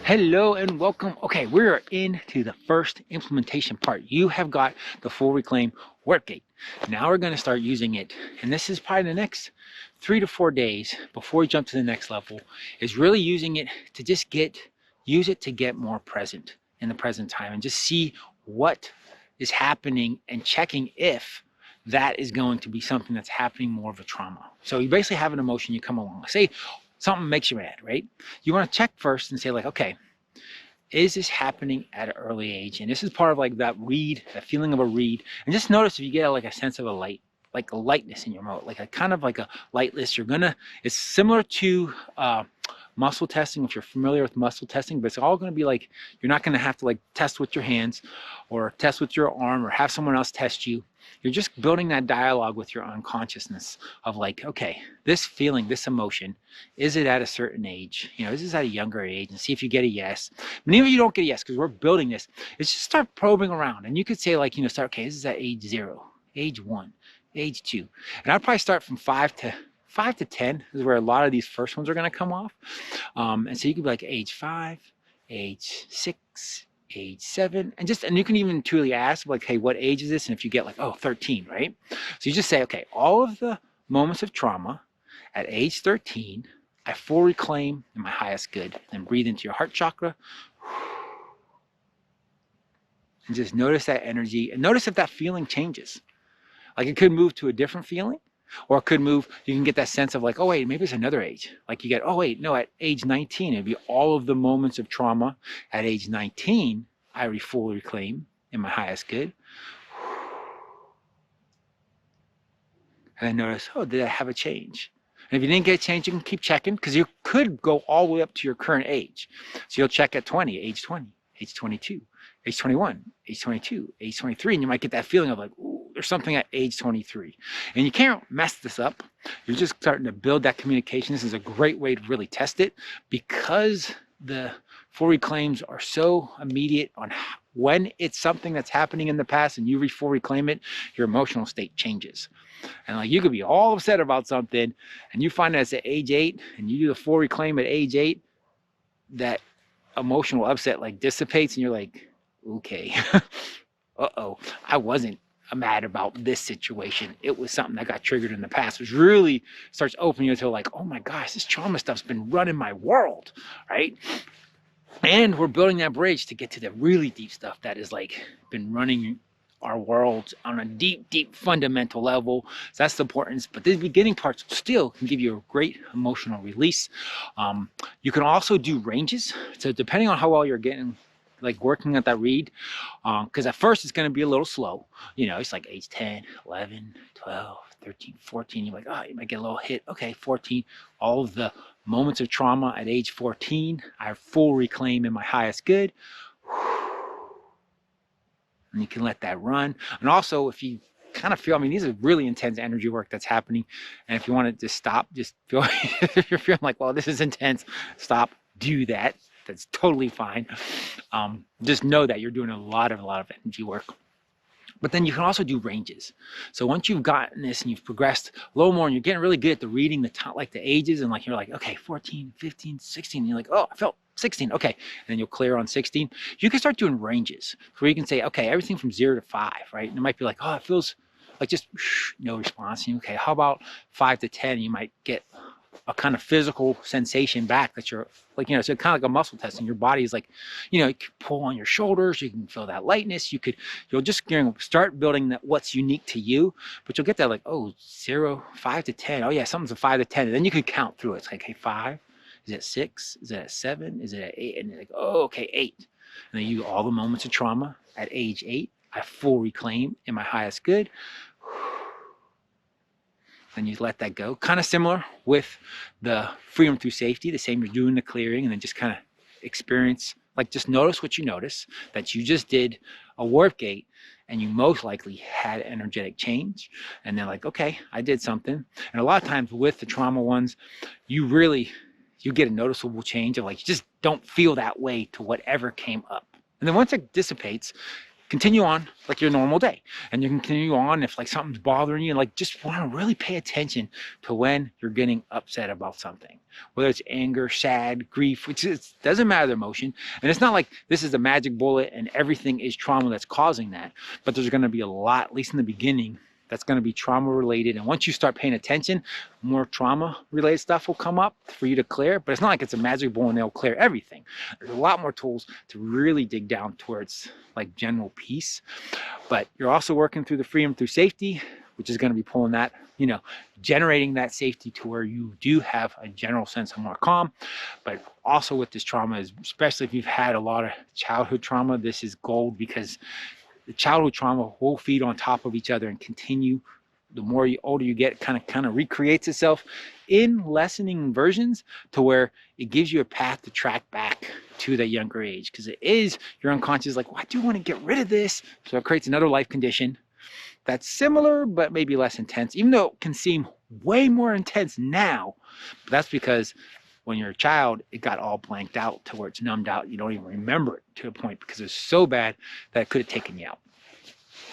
Hello and welcome. Okay, we're into the first implementation part. You have got the full reclaim workgate. Now we're going to start using it, and this is probably the next 3 to 4 days before we jump to the next level, is really using it to just use it to get more present in the present time and just see what is happening and checking if that is going to be something that's happening more of a trauma. So you basically have an emotion, you come along. Say something makes you mad, right? You want to check first and say like, okay, is this happening at an early age? And this is part of like that read, that feeling of a read. And just notice if you get like a sense of a light, like a lightness in your mouth, like a kind of like a lightness. It's similar to muscle testing, if you're familiar with muscle testing, but it's all going to be like, you're not going to have to like test with your hands or test with your arm or have someone else test you. You're just building that dialogue with your unconsciousness of like, okay, this feeling, this emotion, is it at a certain age? You know, is this at a younger age? And see if you get a yes. And even if you don't get a yes, because we're building this, it's just start probing around. And you could say like, start, okay, this is at age 0, age 1, age 2. And I'd probably start from 5 to 10 is where a lot of these first ones are going to come off. And so you could be like age 5, age 6, age 7, and you can even truly ask like, hey, what age is this? And if you get like, oh, 13, right? So you just say, okay, all of the moments of trauma at age 13, I full reclaim in my highest good. And breathe into your heart chakra. And just notice that energy and notice if that feeling changes. Like it could move to a different feeling, or it could move, you can get that sense of like, oh wait, maybe it's another age. Like you get, oh wait, no, at age 19, it'd be all of the moments of trauma. At age 19, I fully reclaim in my highest good. And then notice, oh, did I have a change? And if you didn't get a change, you can keep checking, because you could go all the way up to your current age. So you'll check at 20, age 20, age 22, age 21, age 22, age 23, and you might get that feeling of like, ooh, there's something at age 23. And you can't mess this up. You're just starting to build that communication. This is a great way to really test it, because the full reclaims are so immediate on when it's something that's happening in the past and you full reclaim it, your emotional state changes. And like you could be all upset about something and you find that it's at age 8 and you do the full reclaim at age 8, that emotional upset like dissipates and you're like, okay, uh-oh, I wasn't mad about this situation. It was something that got triggered in the past, which really starts opening you to like, oh my gosh, this trauma stuff's been running my world, right? And we're building that bridge to get to the really deep stuff that is like been running our world on a deep, deep fundamental level. So that's the importance. But the beginning parts still can give you a great emotional release. You can also do ranges. So depending on how well you're getting, like working at that read, because at first it's going to be a little slow. It's like age 10, 11, 12, 13, 14. You're like, oh, you might get a little hit. Okay, 14. All of the moments of trauma at age 14, I full reclaim in my highest good. And you can let that run. And also, if you kind of feel, these are really intense energy work that's happening. And if you want to just stop, just feel, if you're feeling like, well, this is intense, stop, do that. That's totally fine. Just know that you're doing a lot of energy work. But then you can also do ranges. So once you've gotten this and you've progressed a little more and you're getting really good at the reading the ages, and like you're like, okay, 14, 15, 16, and you're like, oh, I felt 16, okay. And then you'll clear on 16. You can start doing ranges where you can say, okay, everything from 0 to 5, right? And it might be like, oh, it feels like just no response. And okay, how about 5 to 10? You might get a kind of physical sensation back that you're like, so kind of like a muscle test, and your body is like, you can pull on your shoulders, you can feel that lightness, you'll just start building that what's unique to you, but you'll get that like, oh, 0, 5 to 10. Oh yeah, something's a 5 to 10. And then you can count through it. It's like, hey, 5, is it 6? Is it at 7? Is it at 8? And you're like, oh, okay, 8. And then you all the moments of trauma at age 8, I full reclaim in my highest good. Then you let that go. Kind of similar with the freedom through safety, the same, you're doing the clearing and then just kind of experience, like just notice what you notice, that you just did a warp gate and you most likely had energetic change. And then like, okay, I did something. And a lot of times with the trauma ones, you get a noticeable change of like, you just don't feel that way to whatever came up. And then once it dissipates, continue on like your normal day, and you can continue on if like something's bothering you, and like just want to really pay attention to when you're getting upset about something, whether it's anger, sad, grief, which doesn't matter the emotion. And it's not like this is a magic bullet and everything is trauma that's causing that, but there's going to be a lot, at least in the beginning, that's going to be trauma related. And once you start paying attention, more trauma related stuff will come up for you to clear. But it's not like it's a magic bullet and they'll clear everything. There's a lot more tools to really dig down towards like general peace. But you're also working through the freedom through safety, which is going to be pulling that, you know, generating that safety to where you do have a general sense of more calm. But also with this trauma, especially if you've had a lot of childhood trauma, this is gold, because the childhood trauma will feed on top of each other and continue. The more older you get, it kind of recreates itself in lessening versions, to where it gives you a path to track back to that younger age, because it is your unconscious like, well, I do want to get rid of this. So it creates another life condition that's similar but maybe less intense, even though it can seem way more intense now. But that's because when you're a child, it got all blanked out to where it's numbed out. You don't even remember it to a point because it's so bad that it could have taken you out.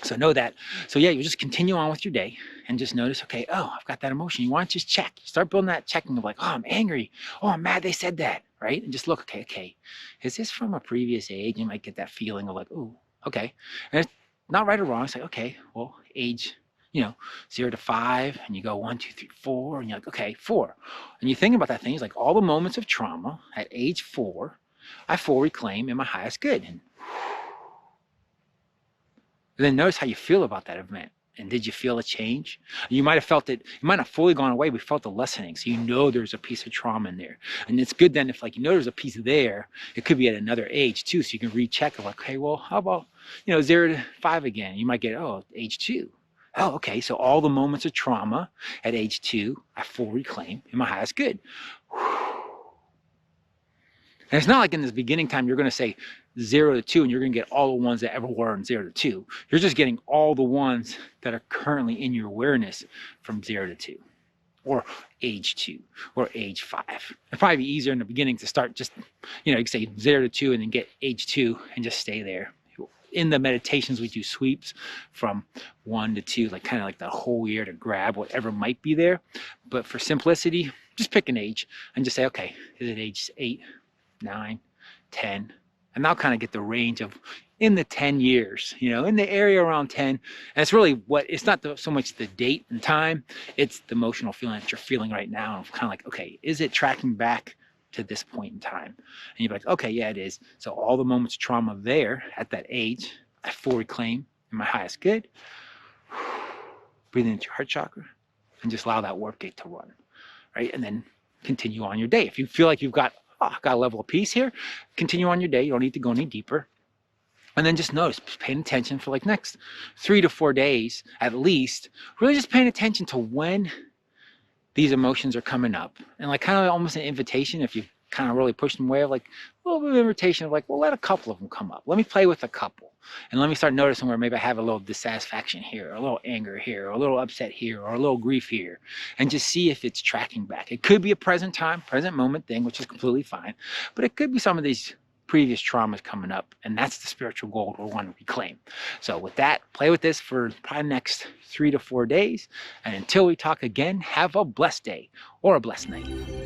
So know that. So yeah, you just continue on with your day and just notice, okay, oh, I've got that emotion. You want to just check. Start building that checking of like, oh, I'm angry. Oh, I'm mad they said that, right? And just look, okay, is this from a previous age? You might get that feeling of like, oh, okay. And it's not right or wrong. It's like, okay, well, age, 0 to 5, and you go 1, 2, 3, 4, and you're like, okay, 4. And you think about that thing, it's like all the moments of trauma at age 4, I full reclaim in my highest good. And then notice how you feel about that event. And did you feel a change? You might have felt it, it might not fully gone away, but you felt the lessening. So you know there's a piece of trauma in there. And it's good then if like there's a piece there, it could be at another age too. So you can recheck of like, okay, well, how about 0 to 5 again? You might get, oh, age 2. Oh, okay, so all the moments of trauma at age 2, I full reclaim in my highest good. And it's not like in this beginning time, you're going to say 0 to 2, and you're going to get all the ones that ever were in 0 to 2. You're just getting all the ones that are currently in your awareness from 0 to 2, or age 2, or age 5. It'd probably be easier in the beginning to start just, you can say 0 to 2 and then get age 2 and just stay there. In the meditations, we do sweeps from 1 to 2, like kind of like the whole year to grab whatever might be there. But for simplicity, just pick an age and just say, okay, is it age 8, 9, 10? And I'll kind of get the range of in the 10 years, in the area around 10. And it's really it's not so much the date and time, it's the emotional feeling that you're feeling right now. And kind of like, okay, is it tracking back to this point in time? And you're like, okay, yeah, it is. So all the moments of trauma there at that age, I full reclaim in my highest good. Breathe into your heart chakra and just allow that warp gate to run, right? And then continue on your day. If you feel like you've got a level of peace here, continue on your day. You don't need to go any deeper. And then just notice, just paying attention for like next 3 to 4 days at least, really just paying attention to when these emotions are coming up, and like kind of almost an invitation, if you kind of really push them away, of like a little bit of invitation of like, well, let a couple of them come up. Let me play with a couple, and let me start noticing where maybe I have a little dissatisfaction here, or a little anger here, or a little upset here, or a little grief here, and just see if it's tracking back. It could be a present moment thing, which is completely fine, but it could be some of these previous traumas coming up, and that's the spiritual gold we want to reclaim. So with that, play with this for probably the next 3 to 4 days, and until we talk again, have a blessed day or a blessed night.